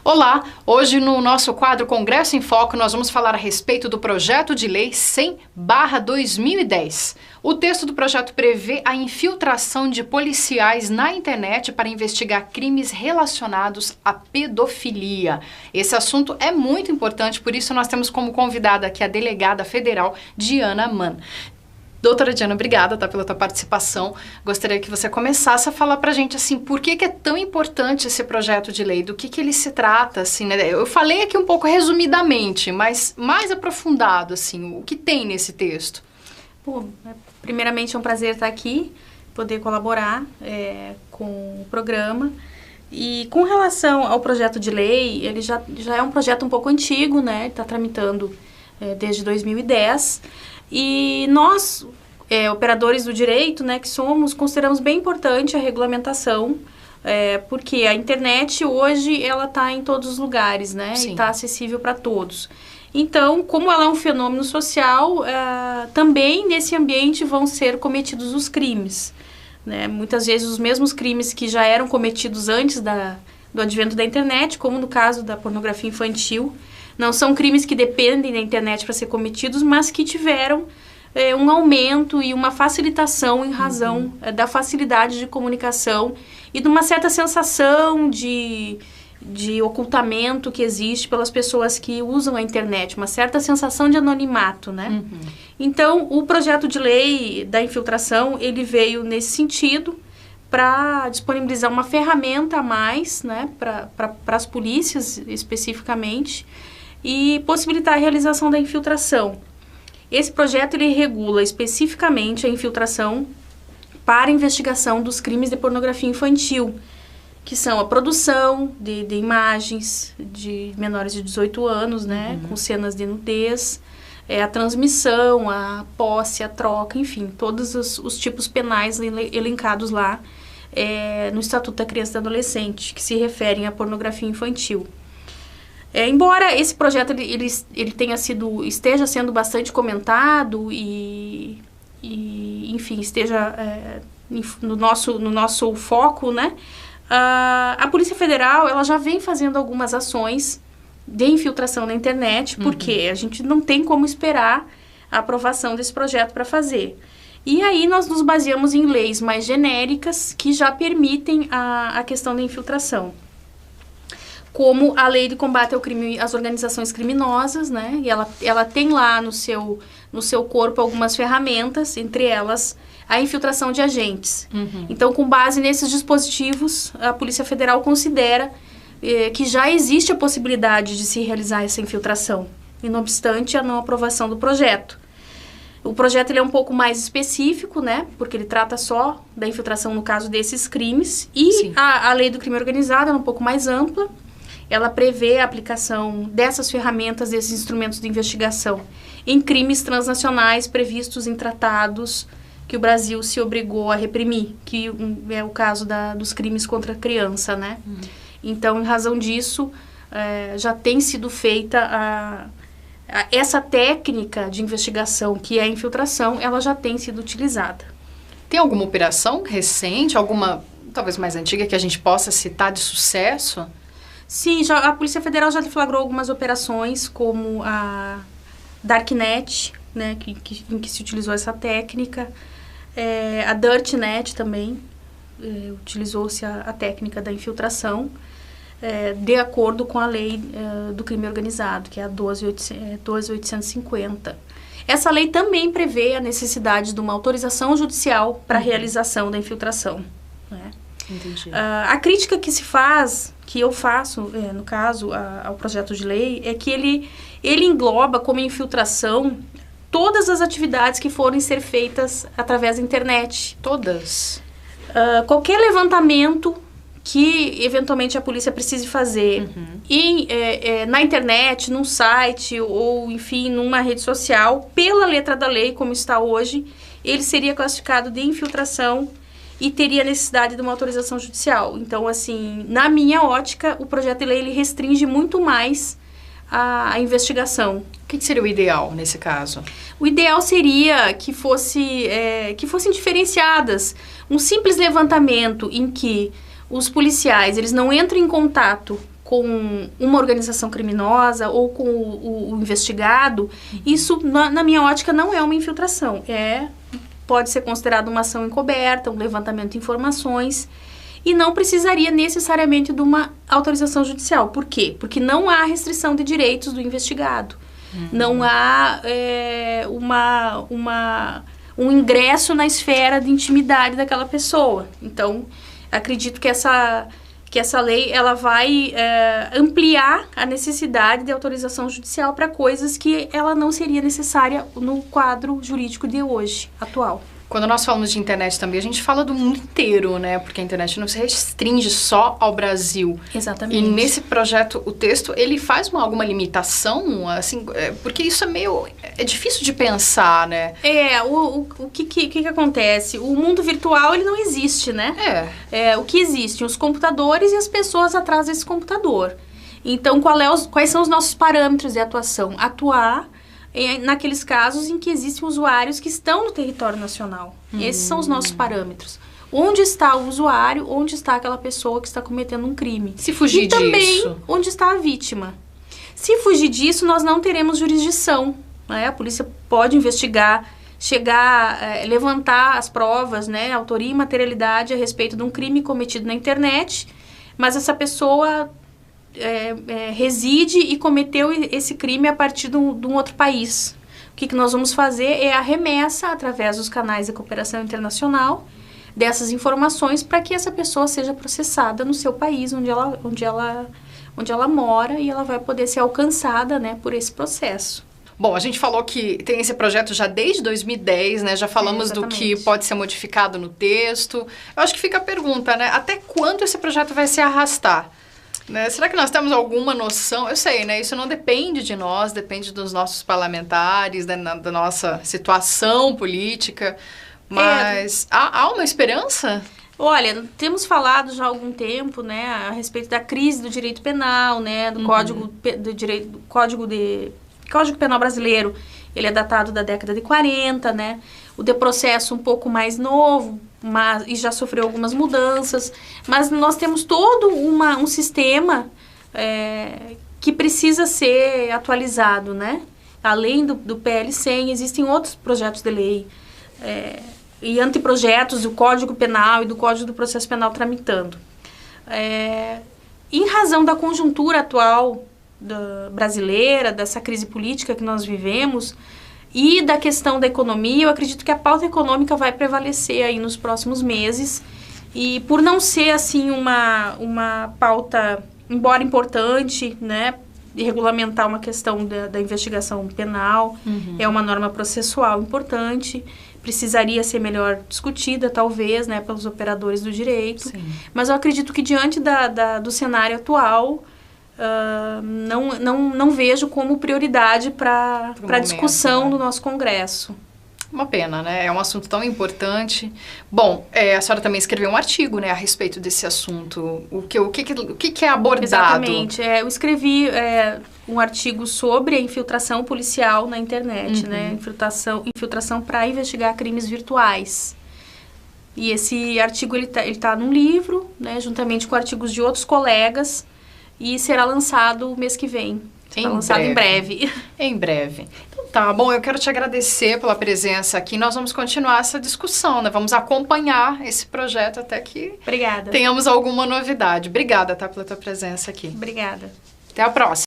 Olá! Hoje no nosso quadro Congresso em Foco nós vamos falar a respeito do projeto de lei 100/2010. O texto do projeto prevê a infiltração de policiais na internet para investigar crimes relacionados à pedofilia. Esse assunto é muito importante, por isso nós temos como convidada aqui a delegada federal Diana Mann. Doutora Diana, obrigada pela tua participação. Gostaria que você começasse a falar pra gente, assim, por que é tão importante esse projeto de lei, do que ele se trata, assim, né? Eu falei aqui um pouco resumidamente, mas mais aprofundado, assim, o que tem nesse texto? Bom, primeiramente é um prazer estar aqui, poder colaborar com o programa. E com relação ao projeto de lei, ele já é um projeto um pouco antigo, né? Está tramitando desde 2010. E nós, operadores do direito, né, que somos, consideramos bem importante a regulamentação, porque a internet hoje ela está em todos os lugares, né, e está acessível para todos. Então, como ela é um fenômeno social, também nesse ambiente vão ser cometidos os crimes, né? Muitas vezes os mesmos crimes que já eram cometidos antes do advento da internet, como no caso da pornografia infantil. Não são crimes que dependem da internet para ser cometidos, mas que tiveram um aumento e uma facilitação em razão da facilidade de comunicação e de uma certa sensação de ocultamento que existe pelas pessoas que usam a internet, uma certa sensação de anonimato, né? Então, o projeto de lei da infiltração, ele veio nesse sentido para disponibilizar uma ferramenta a mais, né, para as polícias especificamente, e possibilitar a realização da infiltração. Esse projeto ele regula especificamente a infiltração para a investigação dos crimes de pornografia infantil, que são a produção de imagens de menores de 18 anos, né, com cenas de nudez, a transmissão, a posse, a troca, enfim, todos os tipos penais elencados lá no Estatuto da Criança e do Adolescente, que se referem à pornografia infantil. Embora esse projeto ele esteja sendo bastante comentado e enfim, esteja no nosso foco, né? A Polícia Federal ela já vem fazendo algumas ações de infiltração na internet, porque a gente não tem como esperar a aprovação desse projeto para fazer. E aí nós nos baseamos em leis mais genéricas que já permitem a questão da infiltração, como a Lei de Combate ao Crime às Organizações Criminosas, né? E ela tem lá no seu corpo algumas ferramentas, entre elas a infiltração de agentes. Então, com base nesses dispositivos, a Polícia Federal considera que já existe a possibilidade de se realizar essa infiltração, e não obstante a não aprovação do projeto. O projeto ele é um pouco mais específico, né? Porque ele trata só da infiltração no caso desses crimes, e a Lei do Crime Organizado é um pouco mais ampla. Ela prevê a aplicação dessas ferramentas, desses instrumentos de investigação em crimes transnacionais previstos em tratados que o Brasil se obrigou a reprimir, que é o caso dos crimes contra a criança, né? Então, em razão disso, já tem sido feita essa técnica de investigação, que é a infiltração, ela já tem sido utilizada. Tem alguma operação recente, alguma talvez mais antiga, que a gente possa citar de sucesso? Sim, a Polícia Federal já deflagrou algumas operações, como a Darknet, né, em que se utilizou essa técnica, a Dirtnet também, utilizou-se a técnica da infiltração, de acordo com a lei do crime organizado, que é a 12.850. Essa lei também prevê a necessidade de uma autorização judicial para a realização da infiltração, né? Entendi. A crítica que se faz, que eu faço, no caso, ao projeto de lei, é que ele engloba como infiltração todas as atividades que forem ser feitas através da internet. Todas? Qualquer levantamento que, eventualmente, a polícia precise fazer na internet, num site ou, enfim, numa rede social, pela letra da lei, como está hoje, ele seria classificado de infiltração e teria necessidade de uma autorização judicial. Então, assim, na minha ótica, o projeto de lei ele restringe muito mais a investigação. O que seria o ideal nesse caso? O ideal seria que fossem diferenciadas. Um simples levantamento em que os policiais eles não entram em contato com uma organização criminosa ou com o investigado, isso, na minha ótica, não é uma infiltração. Pode ser considerado uma ação encoberta, um levantamento de informações, e não precisaria necessariamente de uma autorização judicial. Por quê? Porque não há restrição de direitos do investigado. Não há um ingresso na esfera de intimidade daquela pessoa. Então, acredito que essa lei ela vai ampliar a necessidade de autorização judicial para coisas que ela não seria necessária no quadro jurídico de hoje, atual. Quando nós falamos de internet também, a gente fala do mundo inteiro, né? Porque a internet não se restringe só ao Brasil. Exatamente. E nesse projeto, o texto, ele faz alguma limitação, assim, porque isso é difícil de pensar, né? O que acontece? O mundo virtual, ele não existe, né? O que existe? Os computadores e as pessoas atrás desse computador. Então, quais são os nossos parâmetros de atuação? Atuar naqueles casos em que existem usuários que estão no território nacional. Esses são os nossos parâmetros. Onde está o usuário, onde está aquela pessoa que está cometendo um crime. Se fugir disso. E também onde está a vítima. Se fugir disso, nós não teremos jurisdição, né? A polícia pode investigar, levantar as provas, né? Autoria e materialidade a respeito de um crime cometido na internet, mas essa pessoa reside e cometeu esse crime a partir de um outro país. O que nós vamos fazer é a remessa, através dos canais de cooperação internacional, dessas informações para que essa pessoa seja processada no seu país, onde ela mora, e ela vai poder ser alcançada, né, por esse processo. Bom, a gente falou que tem esse projeto já desde 2010, né? Já falamos do que pode ser modificado no texto. Eu acho que fica a pergunta, né? Até quando esse projeto vai se arrastar? Né? Será que nós temos alguma noção? Eu sei, né? Isso não depende de nós, depende dos nossos parlamentares, da nossa situação política, mas há uma esperança? Olha, temos falado já há algum tempo, né, a respeito da crise do direito penal, né, do Código Penal brasileiro. Ele é datado da década de 40, né? O de processo um pouco mais novo, e já sofreu algumas mudanças. Mas nós temos todo um sistema que precisa ser atualizado, né? Além do PL100, existem outros projetos de lei e anteprojetos do Código Penal e do Código do Processo Penal tramitando. Em razão da conjuntura atual brasileira, dessa crise política que nós vivemos, e da questão da economia, eu acredito que a pauta econômica vai prevalecer aí nos próximos meses. E por não ser, assim, uma pauta, embora importante, né, de regulamentar uma questão da investigação penal, é uma norma processual importante, precisaria ser melhor discutida, talvez, né, pelos operadores do direito. Sim. Mas eu acredito que diante do cenário atual, não vejo como prioridade para a discussão do nosso Congresso. Uma pena, né? É um assunto tão importante. Bom, a senhora também escreveu um artigo, né, a respeito desse assunto. O que é abordado? Exatamente. Eu escrevi um artigo sobre a infiltração policial na internet, né? Infiltração para investigar crimes virtuais. E esse artigo ele tá num livro, né, juntamente com artigos de outros colegas, e será lançado mês que vem. Será lançado em breve. Em breve. Então tá, bom, eu quero te agradecer pela presença aqui. Nós vamos continuar essa discussão, né? Vamos acompanhar esse projeto até que tenhamos alguma novidade. Obrigada, tá, pela tua presença aqui. Obrigada. Até a próxima.